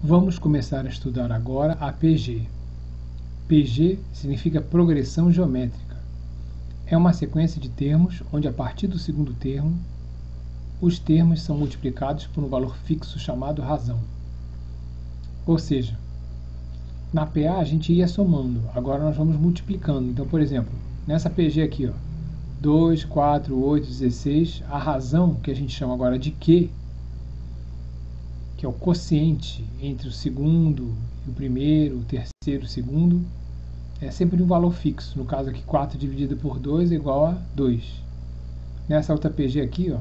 Vamos começar a estudar agora a PG. PG significa progressão geométrica. É uma sequência de termos onde, a partir do segundo termo, os termos são multiplicados por um valor fixo chamado razão. Ou seja, na PA a gente ia somando, agora nós vamos multiplicando. Então, por exemplo, nessa PG aqui, 2, 4, 8, 16, a razão, que a gente chama agora de Q, que é o quociente entre o segundo e o primeiro, o terceiro e o segundo, é sempre um valor fixo. No caso aqui, 4 dividido por 2 é igual a 2. Nessa outra PG aqui,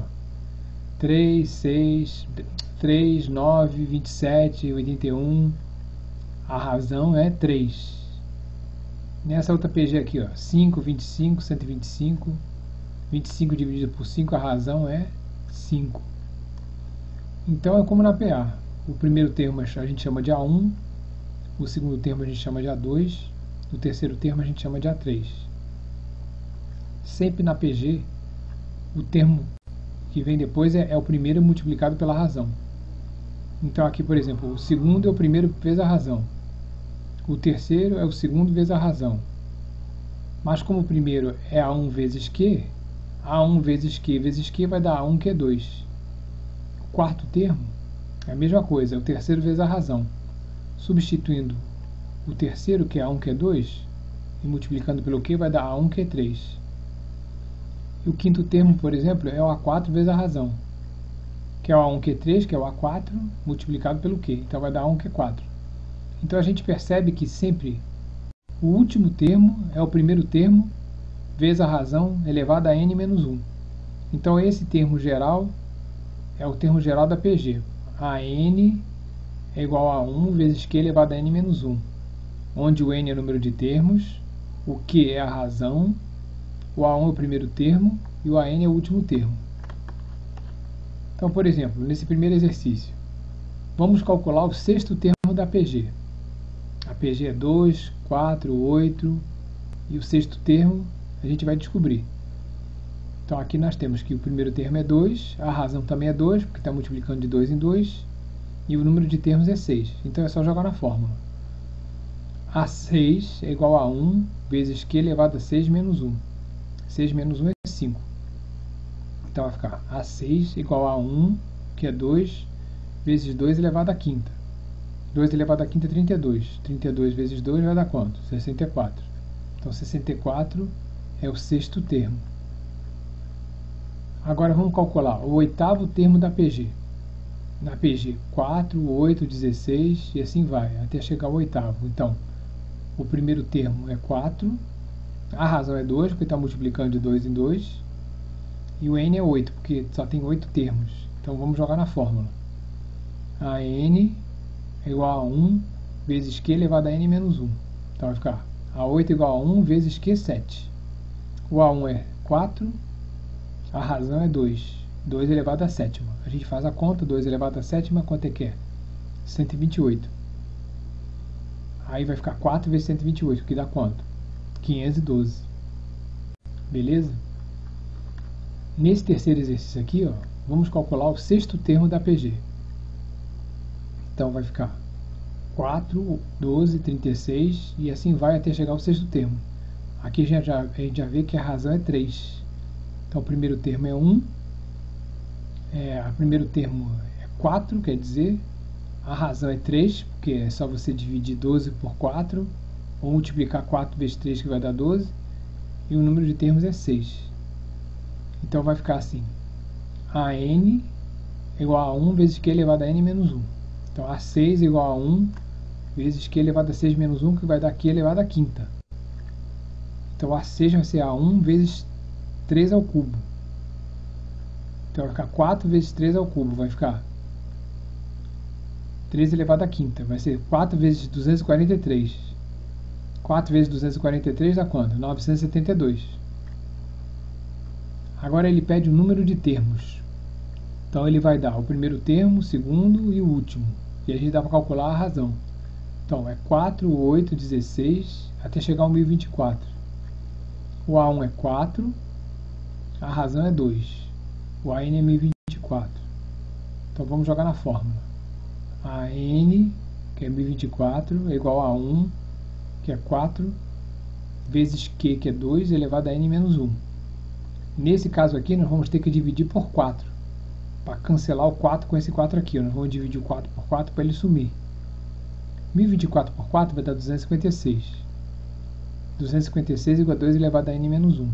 3, 6, 3, 9, 27, 81, a razão é 3. Nessa outra PG aqui, 5, 25, 125, 25 dividido por 5, a razão é 5. Então é como na PA. O primeiro termo a gente chama de A1, o segundo termo a gente chama de A2, o terceiro termo a gente chama de A3. Sempre na PG, o termo que vem depois é o primeiro multiplicado pela razão. Então aqui, por exemplo, o segundo é o primeiro vezes a razão. O terceiro é o segundo vezes a razão. Mas como o primeiro é A1 vezes Q, A1 vezes Q vezes Q vai dar A1 Q2. O quarto termo é a mesma coisa, é o terceiro vezes a razão. Substituindo o terceiro, que é A1 Q2, e multiplicando pelo Q vai dar A1 Q3. E o quinto termo, por exemplo, é o A4 vezes a razão, que é o A1 Q3, que é o A4, multiplicado pelo Q. Então vai dar A1 Q4. Então a gente percebe que sempre o último termo é o primeiro termo vezes a razão elevada a n menos 1. Então esse termo geral é o termo geral da PG. A n é igual a 1 vezes q elevado a n menos 1, onde o n é o número de termos, o q é a razão, o A1 é o primeiro termo e o AN é o último termo. Então, por exemplo, nesse primeiro exercício, vamos calcular o sexto termo da PG. A PG é 2, 4, 8 e o sexto termo a gente vai descobrir. Então aqui nós temos que o primeiro termo é 2, a razão também é 2, porque está multiplicando de 2 em 2, e o número de termos é 6. Então é só jogar na fórmula. A6 é igual a 1 vezes Q elevado a 6 menos 1. 6 menos 1 é 5. Então vai ficar A6 igual a 1, que é 2, vezes 2 elevado à quinta. 2 elevado à quinta é 32. 32 vezes 2 vai dar quanto? 64. Então 64 é o sexto termo. Agora vamos calcular o oitavo termo da PG. Na PG, 4, 8, 16 e assim vai, até chegar ao oitavo. Então, o primeiro termo é 4, a razão é 2, porque está multiplicando de 2 em 2, e o n é 8, porque só tem 8 termos. Então vamos jogar na fórmula. A n é igual a 1 vezes q elevado a n menos 1. Então vai ficar A8 é igual a 1 vezes q, 7. O A1 é 4, a razão é 2. 2 elevado a sétima. A gente faz a conta, 2 elevado a sétima, quanto é que é? 128. Aí vai ficar 4 vezes 128, que dá quanto? 512. Beleza? Nesse terceiro exercício aqui, vamos calcular o sexto termo da PG. Então vai ficar 4, 12, 36 e assim vai até chegar ao sexto termo. Aqui a gente já vê que a razão é 3. Então o primeiro termo é 1, o primeiro termo é 4, quer dizer, a razão é 3, porque é só você dividir 12 por 4, ou multiplicar 4 vezes 3 que vai dar 12, e o número de termos é 6. Então vai ficar assim, a n é igual a 1 vezes q elevado a n menos 1. Então A6 é igual a 1 vezes q elevado a 6 menos 1, que vai dar q elevado a quinta. Então A6 vai ser A1 vezes 3 ao cubo. Então vai ficar 4 vezes 3 ao cubo, vai ficar 3 elevado a quinta, vai ser 4 vezes 243. 4 vezes 243 dá quanto? 972. Agora ele pede o número de termos. Então ele vai dar o primeiro termo, o segundo e o último. E a gente dá para calcular a razão. Então é 4, 8, 16, até chegar ao 1024. O A1 é 4, a razão é 2. O AN é 1024. Então vamos jogar na fórmula. A n que é 1024, é igual a 1, que é 4, vezes Q, que é 2, elevado a N menos 1. Nesse caso aqui, nós vamos ter que dividir por 4, para cancelar o 4 com esse 4 aqui. Nós vamos dividir o 4 por 4 para ele sumir. 1024 por 4 vai dar 256. 256 igual a 2 elevado a N menos 1.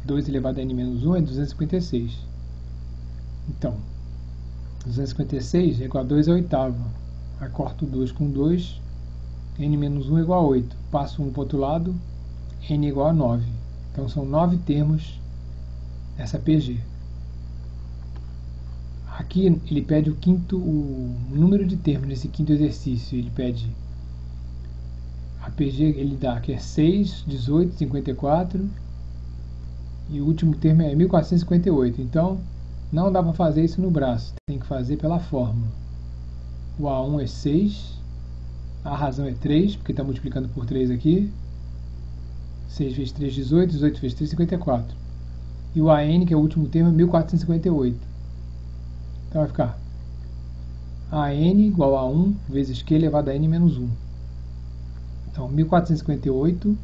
2 elevado a N menos 1 é 256. Então, 256 é igual a 2 à oitava. Aí corto 2 com 2, N menos 1 é igual a 8. Passo 1 para o outro lado, N é igual a 9. Então são 9 termos essa PG. Aqui ele pede o número de termos nesse quinto exercício. Ele pede a PG, ele dá que é 6, 18, 54 e o último termo é 1458. Então não dá para fazer isso no braço, tem que fazer pela fórmula. O A1 é 6, a razão é 3, porque está multiplicando por 3 aqui. 6 vezes 3, 18, 18 vezes 3, 54. E o AN, que é o último termo, é 1458. Então vai ficar AN igual a 1 vezes Q elevado a N menos 1. Então 1458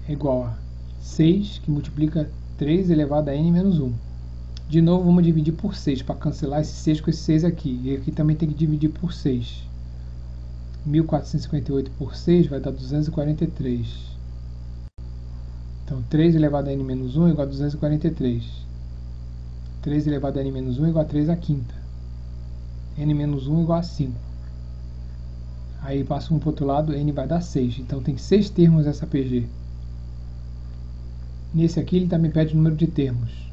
é igual a 6, que multiplica 3 elevado a N menos 1. De novo, vamos dividir por 6, para cancelar esse 6 com esse 6 aqui. E aqui também tem que dividir por 6. 1458 por 6 vai dar 243. Então 3 elevado a N menos 1 é igual a 243. 3 elevado a N menos 1 é igual a 3 à quinta. N menos 1 é igual a 5. Aí passa um para o outro lado, N vai dar 6. Então tem 6 termos essa PG. Nesse aqui ele também pede o número de termos.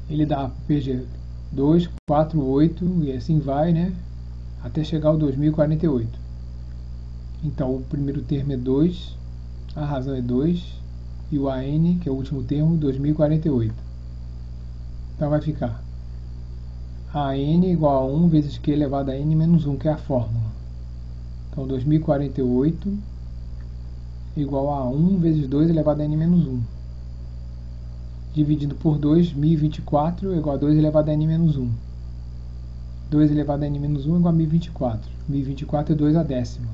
Ele dá PG 2, 4, 8 e assim vai, né? Até chegar ao 2048. Então o primeiro termo é 2, a razão é 2 e o AN, que é o último termo, 2048. Então vai ficar AN igual a 1 vezes Q elevado a N menos 1, que é a fórmula. Então 2048 igual a 1 vezes 2 elevado a N menos 1. Dividido por 2, 1024 é igual a 2 elevado a N menos 1. 2 elevado a N menos 1 é igual a 1024. 1024 é 2 à décima.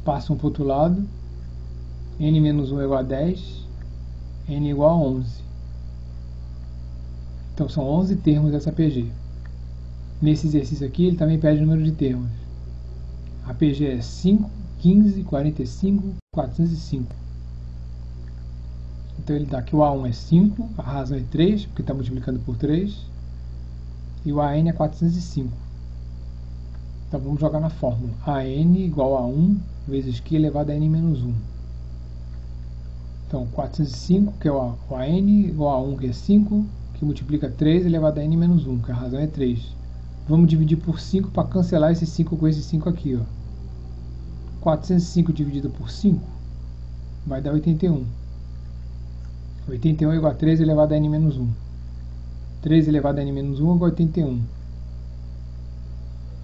Passa um para o outro lado. N menos 1 é igual a 10. N igual a 11. Então são 11 termos dessa PG. Nesse exercício aqui ele também pede o número de termos. A PG é 5, 15, 45, 405. Então ele dá que o A1 é 5, a razão é 3, porque está multiplicando por 3. E o AN é 405. Então vamos jogar na fórmula. AN igual a 1 vezes Q elevado a N menos 1. Então 405, que é o AN, igual a 1, que é 5, que multiplica 3 elevado a N menos 1, que a razão é 3. Vamos dividir por 5 para cancelar esse 5 com esse 5 aqui. Ó. 405 dividido por 5 vai dar 81. 81 é igual a 3 elevado a N menos 1. 3 elevado a N menos 1 é igual a 81.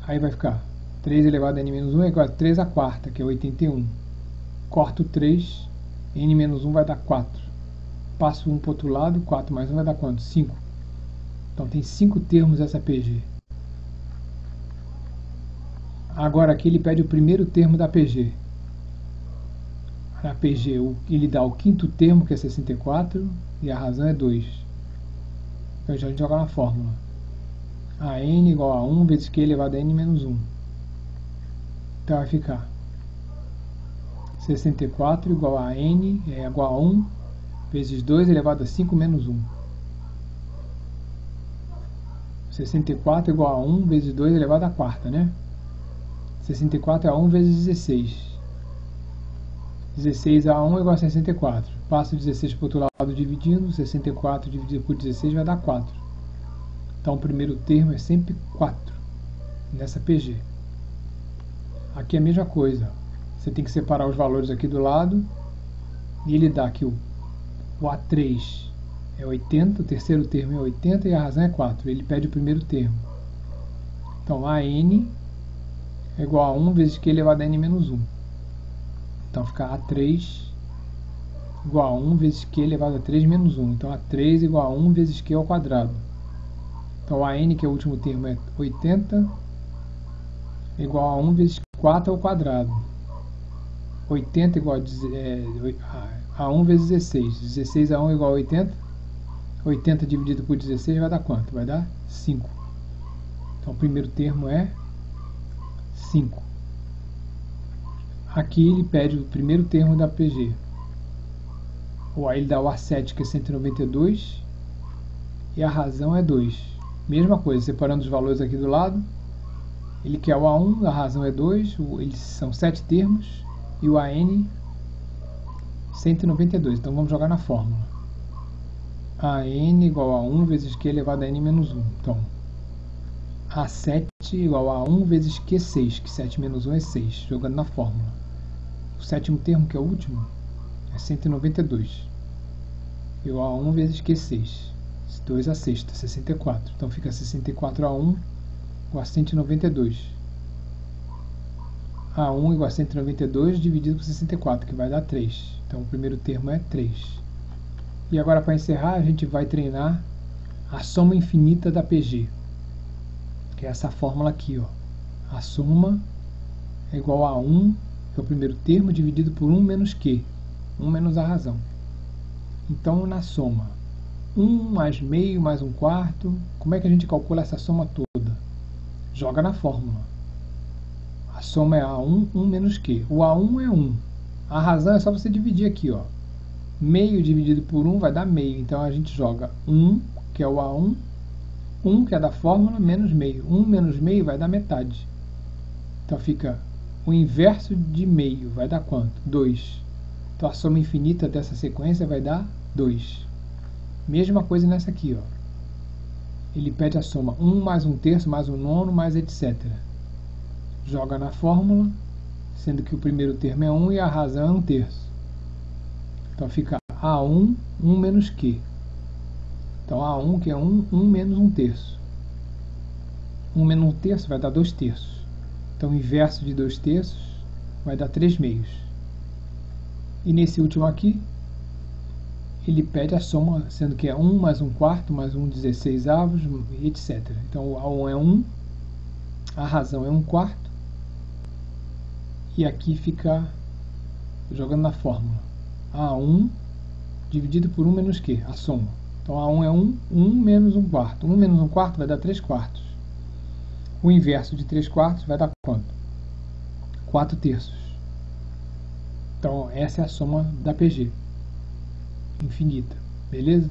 Aí vai ficar 3 elevado a N menos 1 é igual a 3 à quarta, que é 81. Corto 3, N menos 1 vai dar 4. Passo 1 para o outro lado, 4 mais 1 vai dar quanto? 5. Então tem 5 termos essa PG. Agora aqui ele pede o primeiro termo da PG. Na PG ele dá o quinto termo, que é 64, e a razão é 2. Então já a gente joga na fórmula. AN igual a 1 vezes Q elevado a N menos 1. Então vai ficar 64 igual a N é igual a 1 vezes 2 elevado a 5 menos 1. 64 igual a 1 vezes 2 elevado a quarta, né? 64 é 1 vezes 16. 16 a 1 é igual a 64. Passo 16 para o outro lado dividindo. 64 dividido por 16 vai dar 4. Então o primeiro termo é sempre 4 nessa PG. Aqui é a mesma coisa. Você tem que separar os valores aqui do lado. E ele dá que o A3 é 80, o terceiro termo é 80 e a razão é 4. Ele pede o primeiro termo. Então AN é igual a 1 vezes Q elevado a N menos 1. Então fica A3 igual a 1 vezes Q elevado a 3 menos 1. Então A3 igual a 1 vezes Q ao quadrado. Então AN, que é o último termo, é 80. igual a 1 vezes 4 ao quadrado. 80 igual a 1 vezes 16. 16 a 1 igual a 80. 80 dividido por 16 vai dar quanto? Vai dar 5. Então o primeiro termo é 5. Aqui ele pede o primeiro termo da PG. Ou aí ele dá o A7, que é 192, e a razão é 2. Mesma coisa, separando os valores aqui do lado. Ele quer o A1, a razão é 2, eles são 7 termos, e o AN 192. Então vamos jogar na fórmula. AN igual a 1 vezes Q elevado a N menos 1. Então, A7 igual a 1 vezes Q6, que 7 menos 1 é 6, jogando na fórmula. O sétimo termo, que é o último, é 192. Igual a 1 vezes Q6. 2 a sexta, 64. Então fica 64 a 1 igual a 192. A1 igual a 192 dividido por 64, que vai dar 3. Então o primeiro termo é 3. E agora, para encerrar, a gente vai treinar a soma infinita da PG, que é essa fórmula aqui, ó. A soma é igual a 1, que é o primeiro termo, dividido por 1 menos Q, 1 menos a razão. Então, na soma, 1 mais meio mais 1 quarto, como é que a gente calcula essa soma toda? Joga na fórmula. A soma é A1, 1 menos Q. O A1 é 1. A razão é só você dividir aqui, ó. Meio dividido por 1 vai dar meio. Então a gente joga 1, que é o A1, 1, que é da fórmula, menos meio. 1 menos meio vai dar metade. Então fica o inverso de meio. Vai dar quanto? 2. Então a soma infinita dessa sequência vai dar 2. Mesma coisa nessa aqui, ó. Ele pede a soma 1 mais 1 terço, mais 1 nono, mais etc. Joga na fórmula, sendo que o primeiro termo é 1 e a razão é 1 terço. Então fica A1, 1 menos Q. Então A1, que é 1, 1 menos 1 terço. 1 menos 1 terço vai dar 2 terços. Então o inverso de 2 terços vai dar 3 meios. E nesse último aqui, ele pede a soma, sendo que é 1 mais 1 quarto, mais 1 16avos, etc. Então o A1 é 1, a razão é 1 quarto, e aqui fica jogando na fórmula. A1 dividido por 1 menos Q, a soma. Então A1 é 1, 1 menos 1 quarto. 1 menos 1 quarto vai dar 3 quartos. O inverso de 3 quartos vai dar quanto? 4 terços. Então essa é a soma da PG infinita, beleza?